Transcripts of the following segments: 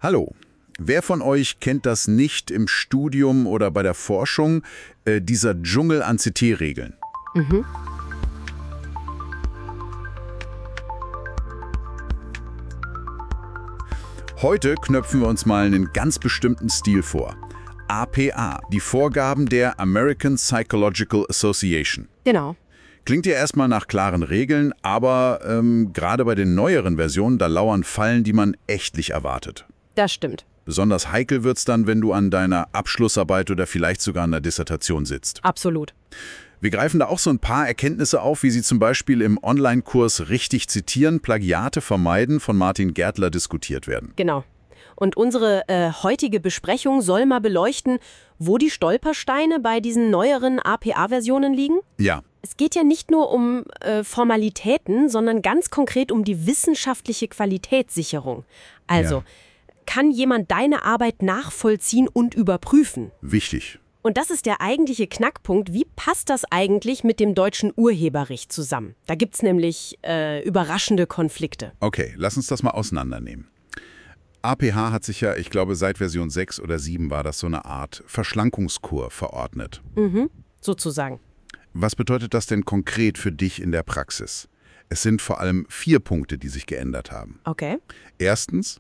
Hallo. Wer von euch kennt das nicht im Studium oder bei der Forschung, dieser Dschungel an CT-Regeln? Mhm. Heute knöpfen wir uns mal einen ganz bestimmten Stil vor. APA, die Vorgaben der American Psychological Association. Genau. Klingt ja erstmal nach klaren Regeln, aber gerade bei den neueren Versionen, da lauern Fallen, die man echtlich erwartet. Das stimmt. Besonders heikel wird's dann, wenn du an deiner Abschlussarbeit oder vielleicht sogar an der Dissertation sitzt. Absolut. Wir greifen da auch so ein paar Erkenntnisse auf, wie sie zum Beispiel im Online-Kurs Richtig zitieren, Plagiate vermeiden von Martin Gärtler diskutiert werden. Genau. Und unsere heutige Besprechung soll mal beleuchten, wo die Stolpersteine bei diesen neueren APA-Versionen liegen. Ja, Es geht ja nicht nur um Formalitäten, sondern ganz konkret um die wissenschaftliche Qualitätssicherung. Also, Ja. kann jemand deine Arbeit nachvollziehen und überprüfen? wichtig. Und das ist der eigentliche Knackpunkt. Wie passt das eigentlich mit dem deutschen Urheberrecht zusammen? Da gibt es nämlich überraschende Konflikte. Okay, lass uns das mal auseinandernehmen. APH hat sich ja, ich glaube, seit Version 6 oder 7 war das so eine Art Verschlankungskur verordnet. Sozusagen. Was bedeutet das denn konkret für dich in der Praxis? Es sind vor allem 4 Punkte, die sich geändert haben. Okay. Erstens,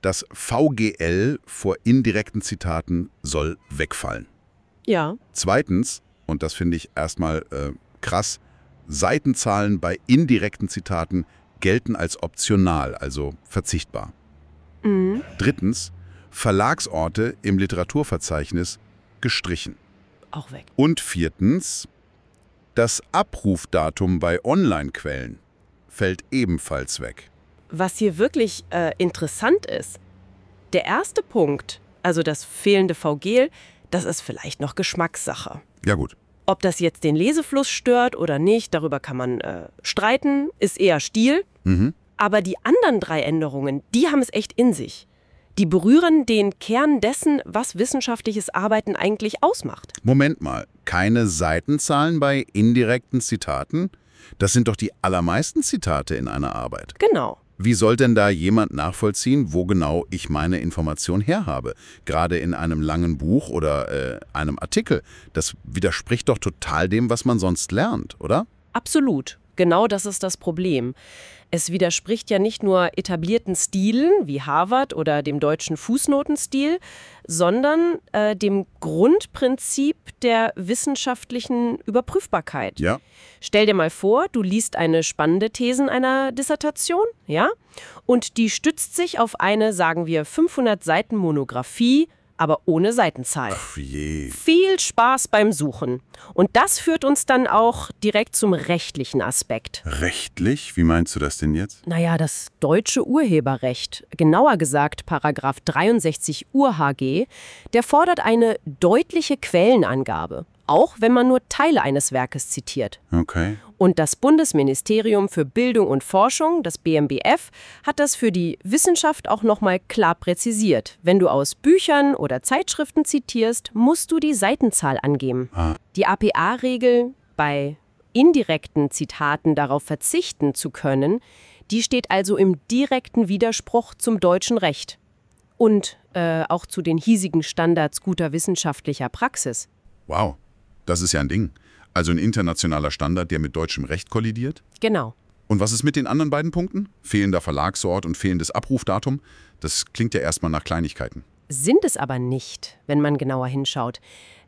das VGL vor indirekten Zitaten soll wegfallen. Ja. Zweitens, und das finde ich erstmal krass, Seitenzahlen bei indirekten Zitaten gelten als optional, also verzichtbar. Drittens, Verlagsorte im Literaturverzeichnis gestrichen. Auch weg. Und viertens, das Abrufdatum bei Online-Quellen fällt ebenfalls weg. Was hier wirklich interessant ist, der erste Punkt, also das fehlende VGL, das ist vielleicht noch Geschmackssache. Ja gut. Ob das jetzt den Lesefluss stört oder nicht, darüber kann man streiten, ist eher Stil. Aber die anderen 3 Änderungen, die haben es echt in sich. Die berühren den Kern dessen, was wissenschaftliches Arbeiten eigentlich ausmacht. Moment mal, keine Seitenzahlen bei indirekten Zitaten? Das sind doch die allermeisten Zitate in einer Arbeit. Genau. Wie soll denn da jemand nachvollziehen, wo genau ich meine Information herhabe? Gerade in einem langen Buch oder einem Artikel. Das widerspricht doch total dem, was man sonst lernt, oder? Absolut. Genau das ist das Problem. Es widerspricht ja nicht nur etablierten Stilen wie Harvard oder dem deutschen Fußnotenstil, sondern dem Grundprinzip der wissenschaftlichen Überprüfbarkeit. Ja. Stell dir mal vor, du liest eine spannende These einer Dissertation, ja? Und die stützt sich auf eine, sagen wir, 500 Seiten Monographie, aber ohne Seitenzahl. Ach je. Viel Spaß beim Suchen. Und das führt uns dann auch direkt zum rechtlichen Aspekt. Rechtlich? Wie meinst du das denn jetzt? Naja, das deutsche Urheberrecht, genauer gesagt Paragraph 63 UrHG, der fordert eine deutliche Quellenangabe, auch wenn man nur Teile eines Werkes zitiert. Okay. Und das Bundesministerium für Bildung und Forschung, das BMBF, hat das für die Wissenschaft auch nochmal klar präzisiert. Wenn du aus Büchern oder Zeitschriften zitierst, musst du die Seitenzahl angeben. Die APA-Regel, bei indirekten Zitaten darauf verzichten zu können, die steht also im direkten Widerspruch zum deutschen Recht und auch zu den hiesigen Standards guter wissenschaftlicher Praxis. Wow, das ist ja ein Ding. Also ein internationaler Standard, der mit deutschem Recht kollidiert? Genau. Und was ist mit den anderen beiden Punkten? Fehlender Verlagsort und fehlendes Abrufdatum? Das klingt ja erstmal nach Kleinigkeiten. Sind es aber nicht, wenn man genauer hinschaut.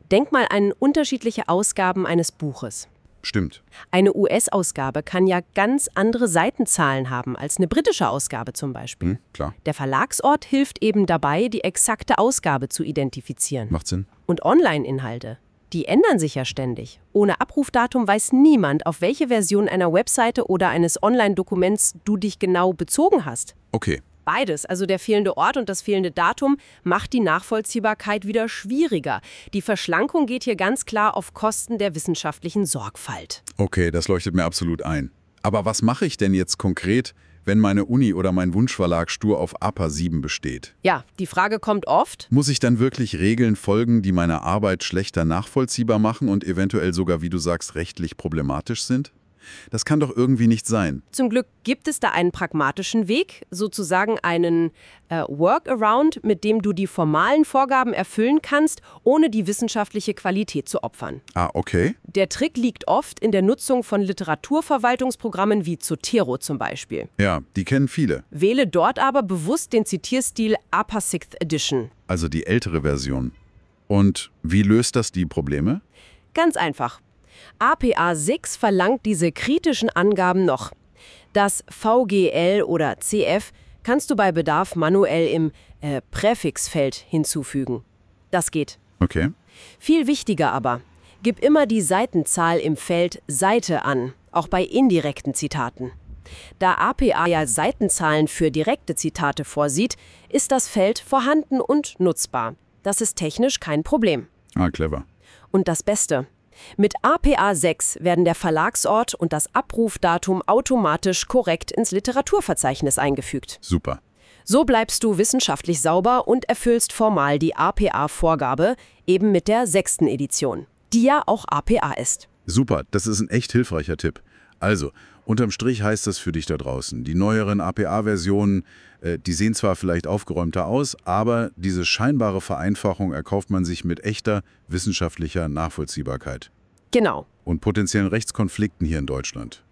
Denk mal an unterschiedliche Ausgaben eines Buches. Stimmt. Eine US-Ausgabe kann ja ganz andere Seitenzahlen haben als eine britische Ausgabe zum Beispiel. Klar. Der Verlagsort hilft eben dabei, die exakte Ausgabe zu identifizieren. Macht Sinn. Und Online-Inhalte, die ändern sich ja ständig. Ohne Abrufdatum weiß niemand, auf welche Version einer Webseite oder eines Online-Dokuments du dich genau bezogen hast. Okay. Beides, also der fehlende Ort und das fehlende Datum, macht die Nachvollziehbarkeit wieder schwieriger. Die Verschlankung geht hier ganz klar auf Kosten der wissenschaftlichen Sorgfalt. Okay, das leuchtet mir absolut ein. Aber was mache ich denn jetzt konkret, wenn meine Uni oder mein Wunschverlag stur auf APA 7 besteht? Ja, die Frage kommt oft. Muss ich dann wirklich Regeln folgen, die meine Arbeit schlechter nachvollziehbar machen und eventuell sogar, wie du sagst, rechtlich problematisch sind? Das kann doch irgendwie nicht sein. Zum Glück gibt es da einen pragmatischen Weg, sozusagen einen Workaround, mit dem du die formalen Vorgaben erfüllen kannst, ohne die wissenschaftliche Qualität zu opfern. Ah, okay. Der Trick liegt oft in der Nutzung von Literaturverwaltungsprogrammen wie Zotero zum Beispiel. Ja, die kennen viele. Wähle dort aber bewusst den Zitierstil APA 6th Edition. Also die ältere Version. Und wie löst das die Probleme? Ganz einfach. APA 6 verlangt diese kritischen Angaben noch. Das VGL oder CF kannst du bei Bedarf manuell im Präfixfeld hinzufügen. Das geht. Okay. Viel wichtiger aber, gib immer die Seitenzahl im Feld Seite an, auch bei indirekten Zitaten. Da APA ja Seitenzahlen für direkte Zitate vorsieht, ist das Feld vorhanden und nutzbar. Das ist technisch kein Problem. Ah, clever. Und das Beste: Mit APA 6 werden der Verlagsort und das Abrufdatum automatisch korrekt ins Literaturverzeichnis eingefügt. Super. So bleibst du wissenschaftlich sauber und erfüllst formal die APA-Vorgabe, eben mit der 6. Edition, die ja auch APA ist. Super, das ist ein echt hilfreicher Tipp. Also, unterm Strich heißt das für dich da draußen, die neueren APA-Versionen, die sehen zwar vielleicht aufgeräumter aus, aber diese scheinbare Vereinfachung erkauft man sich mit echter wissenschaftlicher Nachvollziehbarkeit Genau. und potenziellen Rechtskonflikten hier in Deutschland.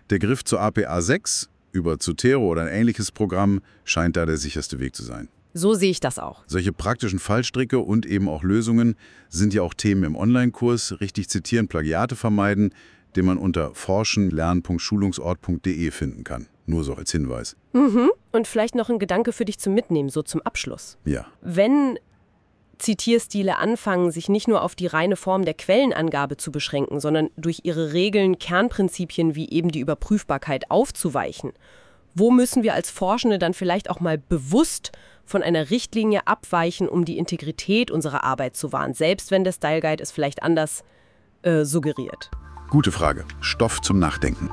Der Griff zur APA 6 über Zotero oder ein ähnliches Programm scheint da der sicherste Weg zu sein. So sehe ich das auch. Solche praktischen Fallstricke und eben auch Lösungen sind ja auch Themen im Online-Kurs Richtig zitieren, Plagiate vermeiden, den man unter forschen-lernen.schulungsort.de finden kann. Nur so als Hinweis. Und vielleicht noch ein Gedanke für dich zum Mitnehmen, so zum Abschluss. Ja. Wenn Zitierstile anfangen, sich nicht nur auf die reine Form der Quellenangabe zu beschränken, sondern durch ihre Regeln, Kernprinzipien wie eben die Überprüfbarkeit aufzuweichen, wo müssen wir als Forschende dann vielleicht auch mal bewusst von einer Richtlinie abweichen, um die Integrität unserer Arbeit zu wahren, selbst wenn der Style Guide es vielleicht anders suggeriert? Gute Frage. Stoff zum Nachdenken.